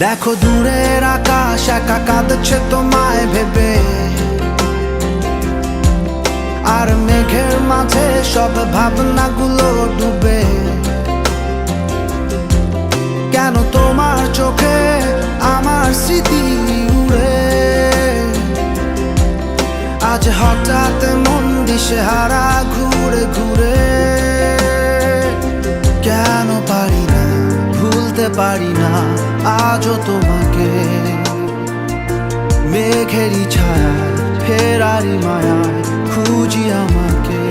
দেখো দূরের আকাশ একা কাঁদছে তোমায় ভেবে, আর মেঘের মাঝে সব ভাবনাগুলো ডুবে। কেন তোমার চোখে আমার স্মৃতি উড়ে, আজ হঠাৎ মন দিশেহারা ঘুরে ঘুরে। কেন পারি না ভুলতে পারি না আজও তোমাকে, মেঘেরই ছায়ায় ফেরারি মায়ায় খুঁজি আমাকে।